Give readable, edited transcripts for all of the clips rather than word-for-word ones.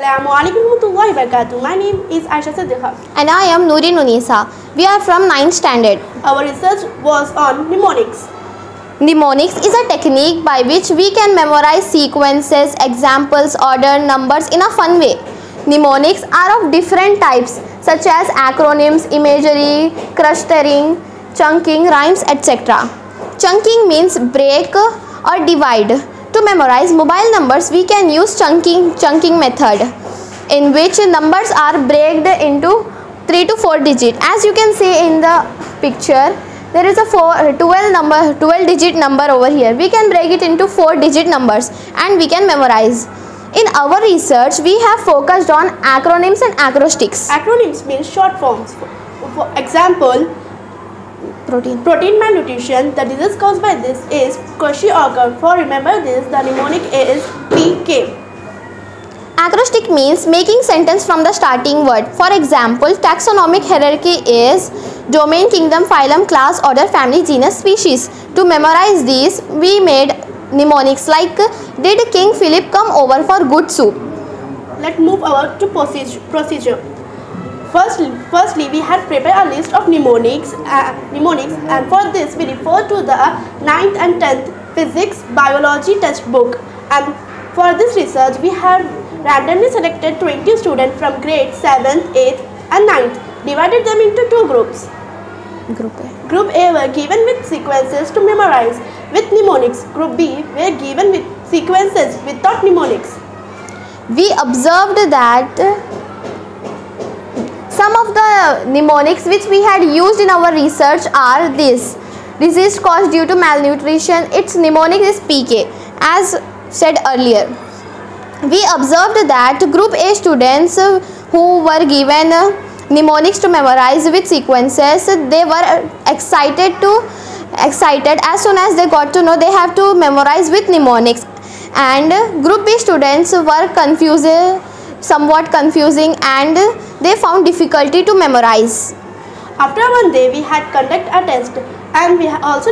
Assalamualaikum warahmatullahi wabarakatuh. My name is Aisha Siddiqa. And I am Nooreen Unisa. We are from 9th standard. Our research was on mnemonics. Mnemonics is a technique by which we can memorize sequences, examples, order, numbers in a fun way. Mnemonics are of different types such as acronyms, imagery, clustering, chunking, rhymes, etc. Chunking means break or divide. To memorize mobile numbers, we can use chunking method, in which numbers are broken into 3 to 4 digits. As you can see in the picture, there is a 12 digit number over here. We can break it into 4 digit numbers and we can memorize. In our research, we have focused on acronyms and acrostics. Acronyms means short forms. For example, protein malnutrition. The disease caused by this is Kwashiorkor. For remember this, the mnemonic is PK. Acrostic means making sentence from the starting word. For example, taxonomic hierarchy is domain, kingdom, phylum, class, order, family, genus, species. To memorize these, we made mnemonics like did King Philip come over for good soup? Let's move over to procedure. Firstly, we had prepared a list of mnemonics, and for this we refer to the 9th and 10th physics biology textbook. And for this research, we have randomly selected 20 students from grades 7th, 8th and 9th, divided them into 2 groups. Group A were given with sequences to memorize with mnemonics. Group B were given with sequences without mnemonics. We observed that some of the mnemonics which we had used in our research are this. Disease caused due to malnutrition, its mnemonic is PK, as said earlier. We observed that group A students who were given mnemonics to memorize with sequences, they were excited as soon as they got to know they have to memorize with mnemonics, and group B students were somewhat confusing and they found difficulty to memorize. After one day, we had conducted a test and we also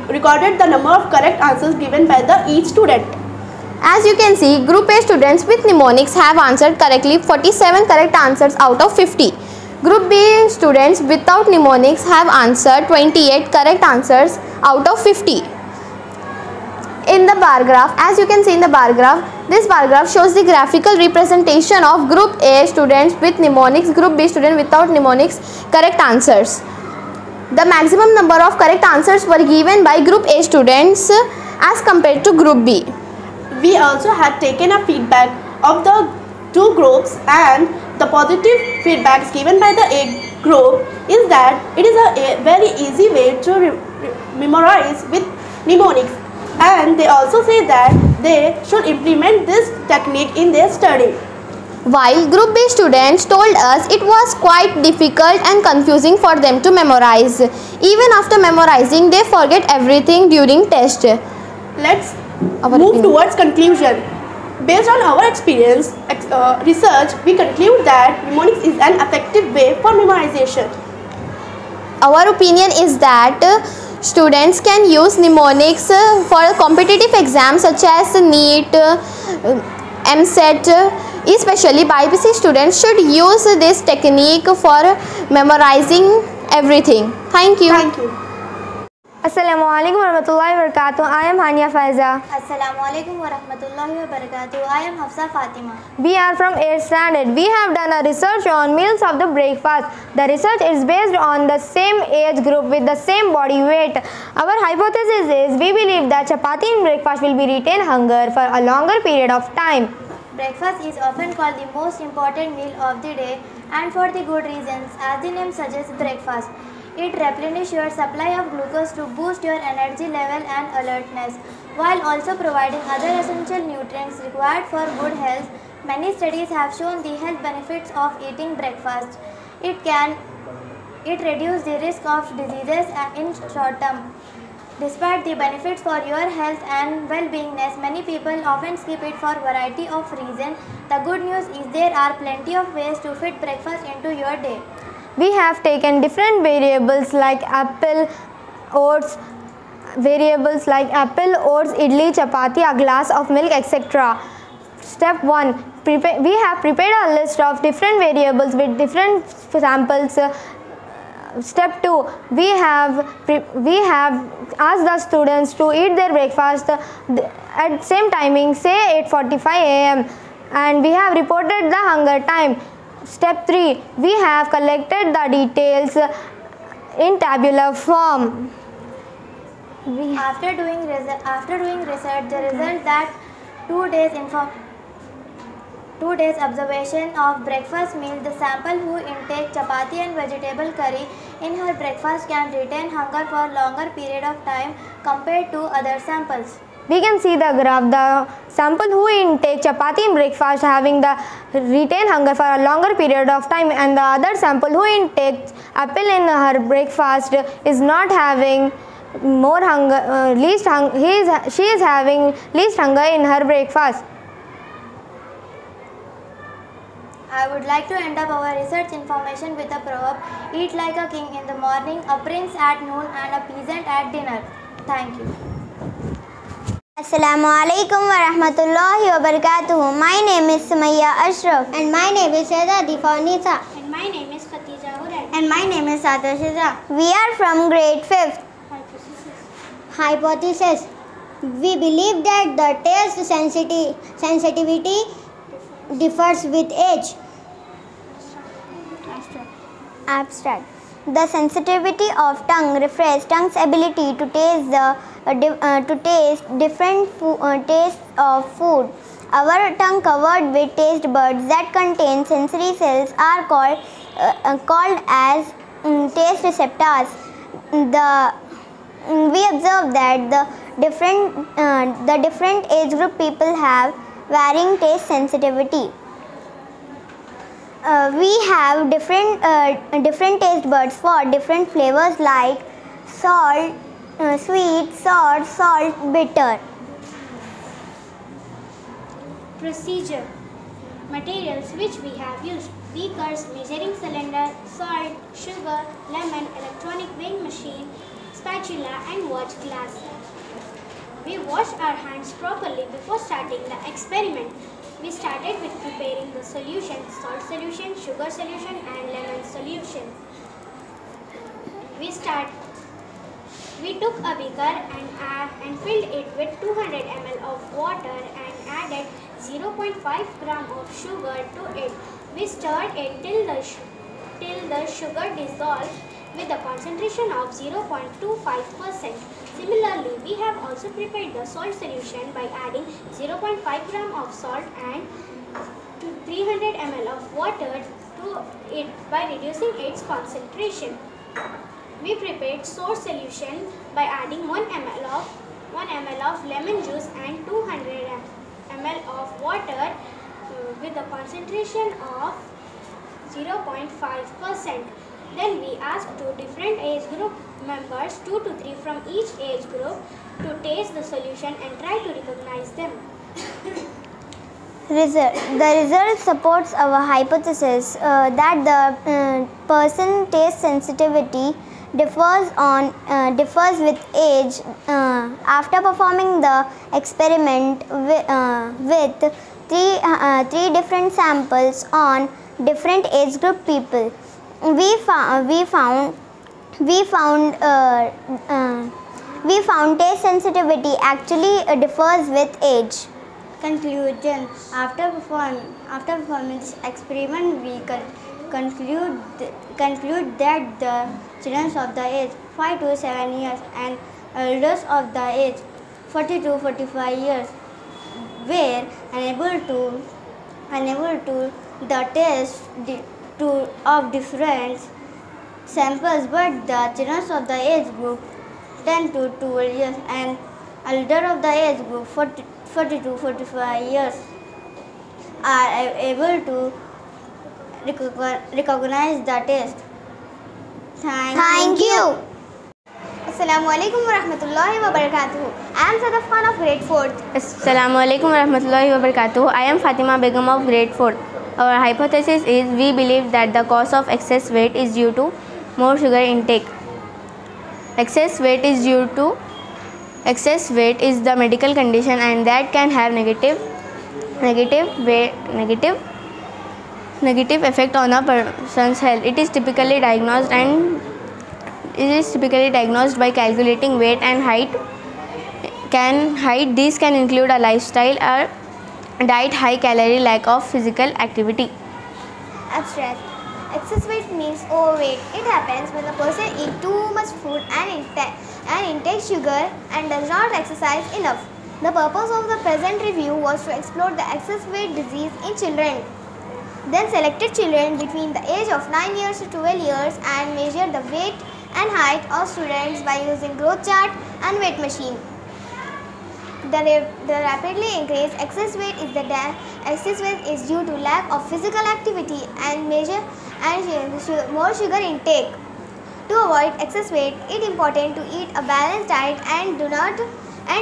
recorded the number of correct answers given by each student. As you can see, group A students with mnemonics have answered correctly 47 correct answers out of 50. Group B students without mnemonics have answered 28 correct answers out of 50. In the bar graph, as you can see in the bar graph, this bar graph shows the graphical representation of group A students with mnemonics, group B student without mnemonics correct answers. The maximum number of correct answers were given by group A students as compared to group B. We also had taken a feedback of the 2 groups, and the positive feedbacks given by the A group is that it is a very easy way to memorize with mnemonics, and they also say that they should implement this technique in their study. While group B students told us it was quite difficult and confusing for them to memorize. Even after memorizing, they forget everything during test. Let's move towards conclusion. Based on our experience, research, we conclude that mnemonics is an effective way for memorization. Our opinion is that students can use mnemonics for competitive exams such as NEET, MCET. Especially BPC students should use this technique for memorizing everything. Thank you. Thank you. Assalamualaikum warahmatullahi wabarakatuh. I am Hania Faiza. Assalamualaikum warahmatullahi wabarakatuh. I am Hafsa Fatima. We are from 8th standard. We have done a research on meals of the breakfast. The research is based on the same age group with the same body weight. Our hypothesis is we believe that chapati in breakfast will be retain hunger for a longer period of time. Breakfast is often called the most important meal of the day, and for the good reasons, as the name suggests, breakfast. It replenishes your supply of glucose to boost your energy level and alertness, while also providing other essential nutrients required for good health. Many studies have shown the health benefits of eating breakfast. It reduces the risk of diseases in short term. Despite the benefits for your health and well-beingness, many people often skip it for a variety of reasons. The good news is there are plenty of ways to fit breakfast into your day. We have taken different variables like apple, oats, idli, chapati, a glass of milk, etc. Step 1. We have prepared a list of different variables with different samples. Step 2. We have asked the students to eat their breakfast at same timing, say 8:45 a.m. and we have reported the hunger time. Step 3. We have collected the details in tabular form. After doing research, the result that 2 days observation of breakfast meal, the sample who intake chapati and vegetable curry in her breakfast can retain hunger for longer period of time compared to other samples. We can see the graph. The sample who intake chapati in breakfast having the retain hunger for a longer period of time, and the other sample who intakes apple in her breakfast is not having more hunger. She is having least hunger in her breakfast. I would like to end up our research information with a proverb: eat like a king in the morning, a prince at noon, and a peasant at dinner. Thank you. Assalamu alaikum wa rahmatullahi wa barakatuhu. My name is Sumayya Ashraf. And my name is Shahzad Difanisa. And my name is Khatija Hurai. And my name is Sadar Shizra. We are from grade 5th. Hypothesis. We believe that the taste sensitivity differs with age. Abstract. The sensitivity of tongue refers tongue's ability to taste different tastes of food. Our tongue covered with taste buds that contain sensory cells are called as taste receptors. We observe that the different age group people have varying taste sensitivity. We have different taste buds for different flavors like salt, sweet, sour, salt, bitter. Procedure. Materials which we have used: beakers, measuring cylinder, salt, sugar, lemon, electronic weighing machine, spatula and watch glass. We wash our hands properly before starting the experiment. We started with preparing the solution: salt solution, sugar solution and lemon solution. We took a beaker and filled it with 200 ml of water and added 0.5 gram of sugar to it. We stirred it till the sugar dissolved with a concentration of 0.25%. Similarly, we have also prepared the salt solution by adding 0.5 gram of salt and 300 ml of water to it by reducing its concentration. We prepared sour solution by adding 1 ml of lemon juice and 200 ml of water with a concentration of 0.5%. Then we asked 2 different age group members, 2 to 3 from each age group, to taste the solution and try to recognize them. The result supports our hypothesis that the person taste sensitivity differs with age. After performing the experiment with three different samples on different age group people, we found taste sensitivity actually differs with age. Conclusion. After performing this experiment, we conclude that the children of the age 5 to 7 years and elders of the age 40 to 45 years were unable to the taste of different samples, but the children of the age group 10 to 12 years and elder of the age group 40 to 45 years are able to recognize the taste. Thank you. Assalamu alaikum wa rahmatullahi wa barakatuh. I am Sadaf Khan of grade 4th. Assalamu alaikum wa rahmatullahi wa barakatuh. I am Fatima Begum of grade 4th. Our hypothesis is we believe that the cause of excess weight is due to more sugar intake. Excess weight is the medical condition and that can have negative negative effect on a person's health. It is typically diagnosed by calculating weight and height. These can include a lifestyle or diet, high calorie, lack of physical activity. Abstract. Excess weight means overweight. It happens when a person eats too much food and intakes sugar and does not exercise enough. The purpose of the present review was to explore the excess weight disease in children. Then selected children between the age of 9 years to 12 years and measured the weight and height of students by using growth chart and weight machine. The rapidly increased excess weight is due to lack of physical activity and more sugar intake. To avoid excess weight, it is important to eat a balanced diet and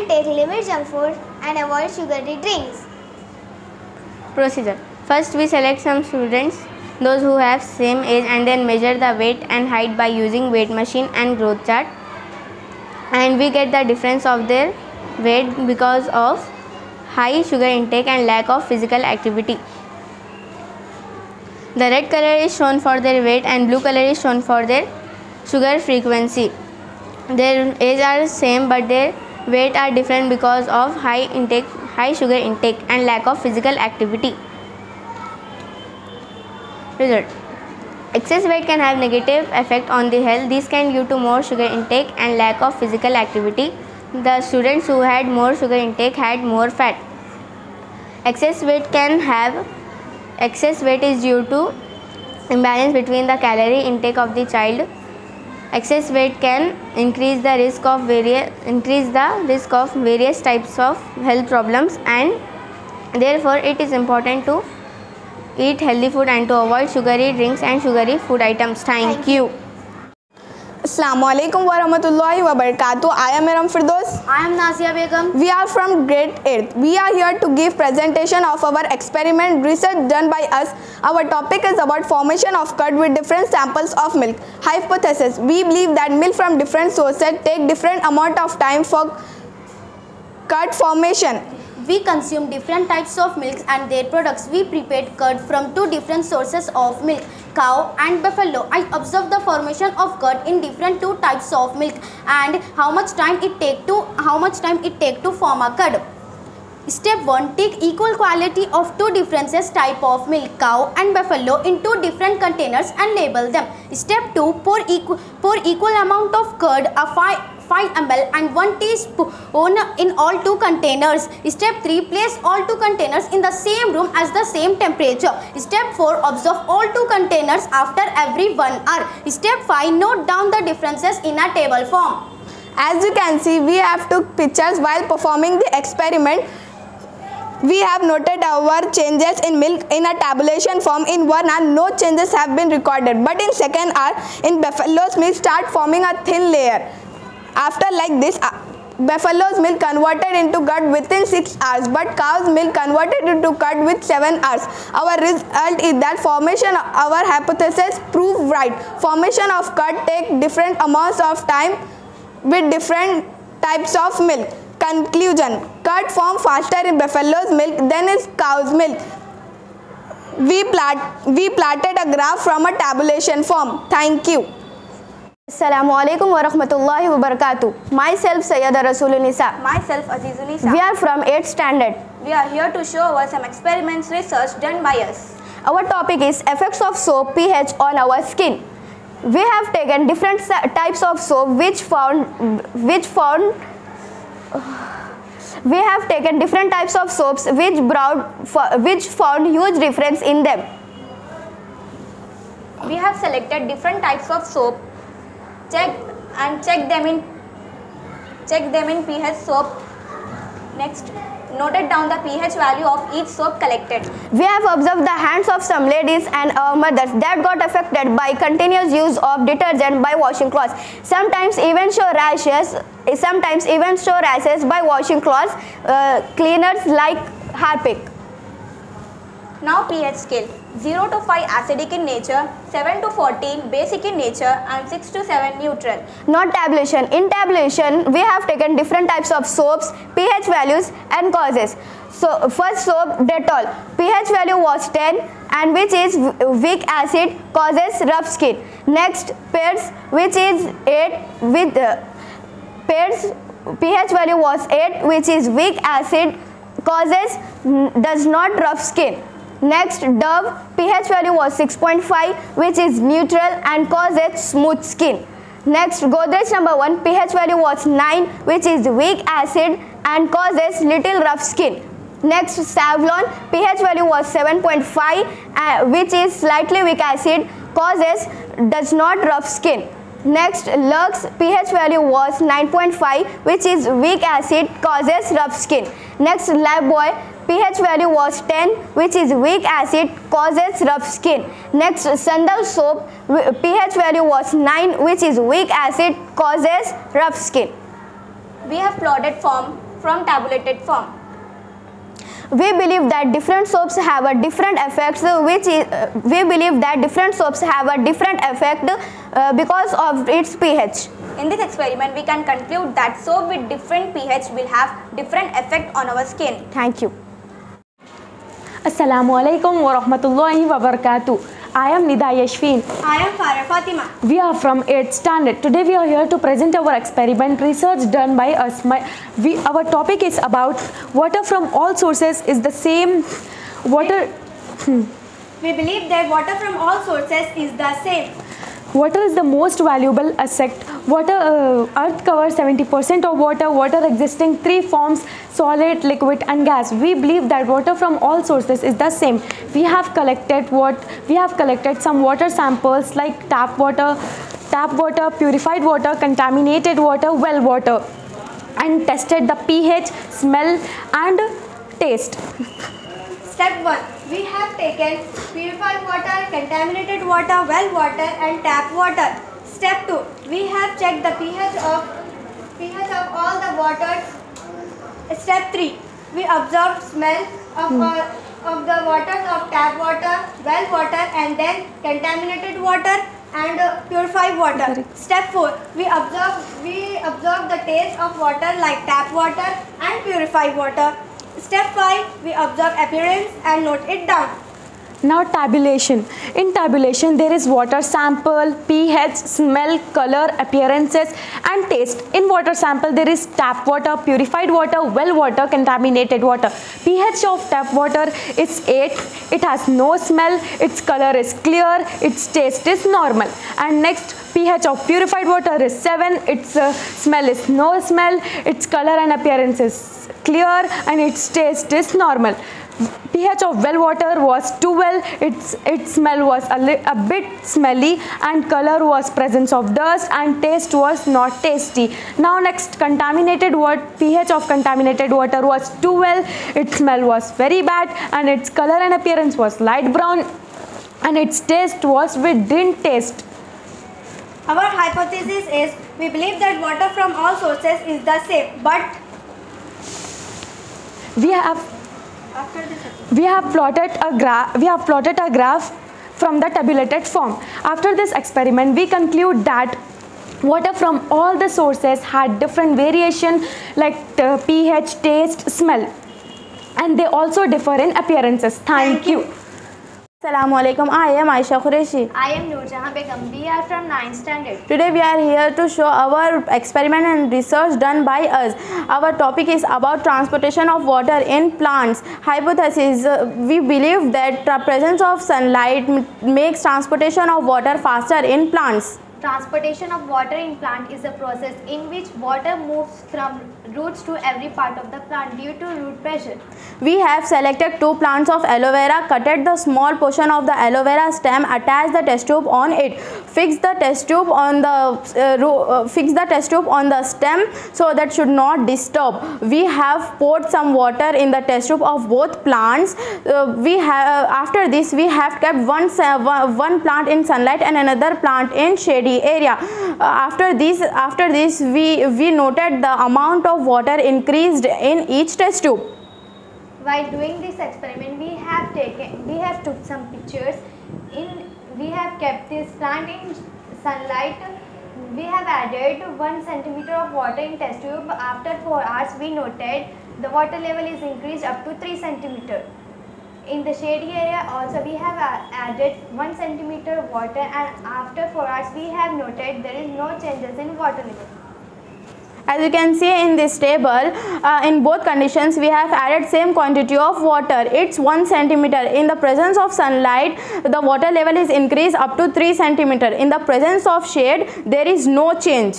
take limited junk food and avoid sugary drinks. Procedure. First, we select some students, those who have same age, and then measure the weight and height by using weight machine and growth chart, and we get the difference of their weight because of high sugar intake and lack of physical activity. The red color is shown for their weight and blue color is shown for their sugar frequency. Their age are same but their weight are different because of high sugar intake and lack of physical activity. Result. Excess weight can have negative effect on the health. This can due to more sugar intake and lack of physical activity. The students who had more sugar intake had more fat. Excess weight is due to imbalance between the calorie intake of the child. Excess weight can increase the risk of various types of health problems, and therefore it is important to eat healthy food and to avoid sugary drinks and sugary food items. Thank you. Assalamualaikum warahmatullahi wabarakatuh. I am Iram Firdaus. I am Nazia Begum. We are from grade 8th. We are here to give presentation of our experiment research done by us. Our topic is about formation of curd with different samples of milk. Hypothesis. We believe that milk from different sources take different amount of time for curd formation. We consume different types of milks and their products. We prepared curd from two different sources of milk, cow and buffalo. I observed the formation of curd in different two types of milk and how much time it take to form a curd. Step 1. Take equal quality of two different type of milk, cow and buffalo, in two different containers and label them. Step 2. Pour equal amount of curd, a 5 ml and 1 teaspoon in all two containers. Step 3. Place all two containers in the same room at the same temperature. Step 4. Observe all two containers after every 1 hour. Step 5. Note down the differences in a table form. As you can see, we have took pictures while performing the experiment. We have noted our changes in milk in a tabulation form. In 1 hour, no changes have been recorded, but in second hour, in buffalo's milk start forming a thin layer. After like this, buffalo's milk converted into curd within 6 hours, but cow's milk converted into curd with 7 hours. Our result is that our hypothesis proved right. Formation of curd take different amounts of time with different types of milk. Conclusion. Curd form faster in buffalo's milk than in cow's milk. We plotted a graph from a tabulation form. Thank you. Assalamualaikum warahmatullahi wabarakatuh. Myself Sayyada Rasulunisa. Myself Azizunisa. We are from 8th standard. We are here to show some experiments research done by us. Our topic is effects of soap pH on our skin. We have taken different types of soap which found huge difference in them. We have selected different types of soap. Check them in pH soap. Next, noted down the pH value of each soap collected. We have observed the hands of some ladies and our mothers that got affected by continuous use of detergent by washing clothes. Sometimes even show rashes by washing cloths. Cleaners like Harpic. Now pH scale. 0 to 5 acidic in nature, 7 to 14 basic in nature and 6 to 7 neutral. Now tabulation. In tabulation, we have taken different types of soaps, pH values and causes. So first soap, Dettol. pH value was 10 and which is weak acid, causes rough skin. Next, Pears, which is 8 with Pears pH value was 8 which is weak acid, causes does not rough skin. Next, Dove, pH value was 6.5 which is neutral and causes smooth skin. Next, Godrej number 1, pH value was 9 which is weak acid and causes little rough skin. Next, Savlon, pH value was 7.5 which is slightly weak acid, causes does not rough skin. Next, Lux, pH value was 9.5 which is weak acid, causes rough skin. Next, Lifebuoy, pH value was 10 which is weak acid, causes rough skin. Next, Sandal soap, pH value was 9 which is weak acid, causes rough skin. We have plotted form from tabulated form. We believe that different soaps have a different effects, because of its pH. In this experiment, we can conclude that soap with different pH will have different effect on our skin. Thank you. Assalamualaikum warahmatullahi wabarakatuh. I am Nida Yashfin. I am Farah Fatima. We are from 8th standard. Today we are here to present our experiment research done by us. Our topic is about water from all sources is the same. We believe that water from all sources is the same. Water is the most valuable asset. Earth covers 70% of water. Water existing three forms: solid, liquid and gas. We believe that water from all sources is the same. We have collected some water samples like tap water, purified water, contaminated water, well water, and tested the pH, smell and taste. Step 1. We have taken purified water, contaminated water, well water and tap water. Step 2. We have checked the pH of all the waters. Step 3. We observed smell of the waters of tap water, well water and then contaminated water and purified water. Step 4. We observed the taste of water like tap water and purified water. Step 5. We observe appearance and note it down. Now tabulation. In tabulation there is water sample, pH, smell, color, appearances and taste. In water sample there is tap water, purified water, well water, contaminated water. pH of tap water is 8. It has no smell, its color is clear, its taste is normal. And next, pH of purified water is 7. Its smell is no smell, its color and appearance is clear and its taste is normal. pH of well water was 12. Its smell was a bit smelly and color was presence of dust and taste was not tasty. Now next, contaminated water. pH of contaminated water was 12. Its smell was very bad and its color and appearance was light brown and its taste was we didn't taste. Our hypothesis is we believe that water from all sources is the same, but we have plotted a graph from the tabulated form. After this experiment, we conclude that water from all the sources had different variation like pH, taste, smell, and they also differ in appearances. Thank you. Assalamualaikum. I am Aisha Qureshi. I am Noorjahan Begum. We are from 9th standard. Today we are here to show our experiment and research done by us. Our topic is about transportation of water in plants. Hypothesis: we believe that the presence of sunlight makes transportation of water faster in plants. Transportation of water in plant is a process in which water moves from roots to every part of the plant due to root pressure. We have selected 2 plants of aloe vera, cutted the small portion of the aloe vera stem, attached the test tube on it, fixed the test tube on the stem so that should not disturb. We have poured some water in the test tube of both plants. After this we have kept one plant in sunlight and another plant in shady area. After this we noted the amount of water increased in each test tube. While doing this experiment, we have took some pictures. We have kept this plant in sunlight. We have added 1 centimeter of water in test tube. After 4 hours, we noted the water level is increased up to 3 centimeter. In the shady area also we have added 1 centimeter water, and after 4 hours we have noted there is no changes in water level. As you can see in this table, in both conditions we have added same quantity of water. It's 1 centimeter. In the presence of sunlight, the water level is increased up to 3 centimeter. In the presence of shade, there is no change.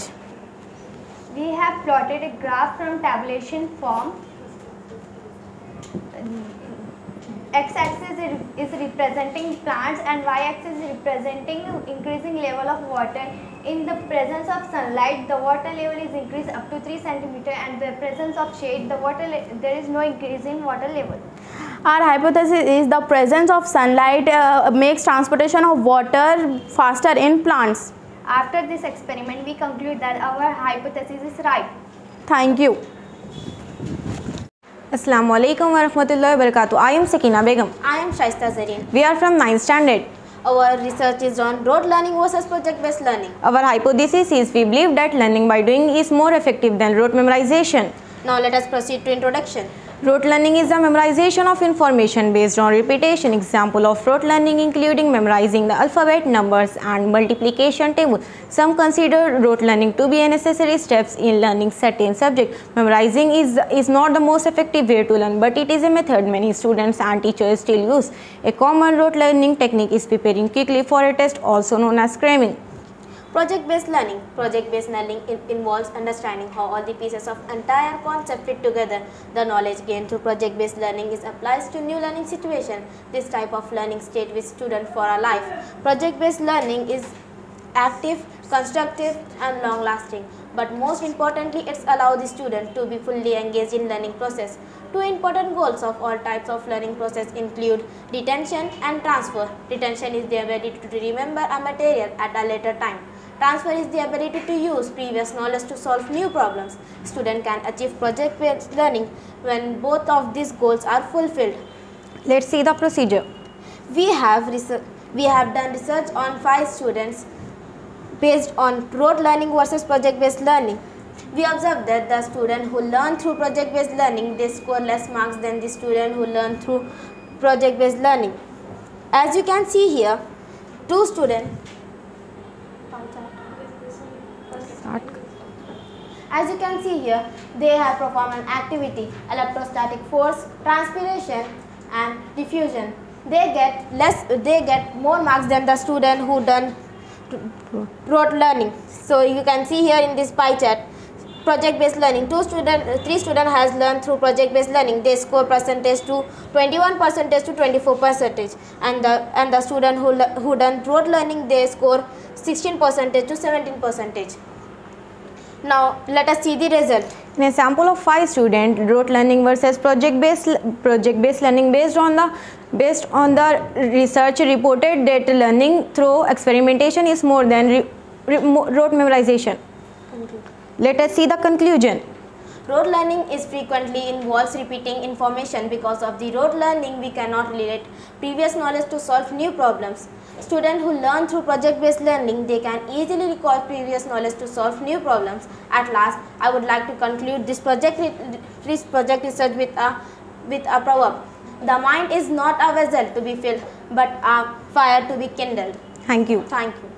We have plotted a graph from tabulation form. X-axis is representing plants and Y-axis is representing increasing level of water. In the presence of sunlight, the water level is increased up to 3 centimeter, and the presence of shade, there is no increase in water level. Our hypothesis is the presence of sunlight makes transportation of water faster in plants. After this experiment, we conclude that our hypothesis is right. Thank you. Assalamu alaikum wa rahmatullahi wa barakatuh. I am Sakina Begum. I am Shaista Zareen. We are from 9th standard. Our research is on rote learning versus project-based learning. Our hypothesis is we believe that learning by doing is more effective than rote memorization. Now let us proceed to introduction. Rote learning is the memorization of information based on repetition. Example of rote learning including memorizing the alphabet, numbers and multiplication table. Some consider rote learning to be a necessary steps in learning certain subject. Memorizing is not the most effective way to learn, but it is a method many students and teachers still use. A common rote learning technique is preparing quickly for a test, also known as cramming. Project-based learning. Project-based learning involves understanding how all the pieces of entire concept fit together. The knowledge gained through project-based learning is applied to new learning situation. This type of learning stays with student for a life. Project-based learning is active, constructive and long-lasting. But most importantly, it allows the student to be fully engaged in learning process. Two important goals of all types of learning process include retention and transfer. Retention is the ability to remember a material at a later time. Transfer is the ability to use previous knowledge to solve new problems. Student can achieve project-based learning when both of these goals are fulfilled. Let's see the procedure. We have done research on 5 students based on rote learning versus project-based learning. We observed that the student who learn through project-based learning, they score less marks than the student who learn through project-based learning. As you can see here, 2 students. As you can see here, they have performed an activity, electrostatic force, transpiration and diffusion. They get more marks than the student who done rote learning. So you can see here in this pie chart, project-based learning, 3 students has learned through project-based learning. They score percentage to 21% to 24%, and the student who done rote learning, they score 16% to 17%. Now let us see the result. An example of 5 students rote learning versus project-based learning based on the research reported that learning through experimentation is more than rote memorization. Let us see the conclusion. Rote learning is frequently involves repeating information. Because of the rote learning, we cannot relate previous knowledge to solve new problems. Students who learn through project-based learning, they can easily recall previous knowledge to solve new problems. At last, I would like to conclude this project research with a proverb. The mind is not a vessel to be filled, but a fire to be kindled. Thank you. Thank you.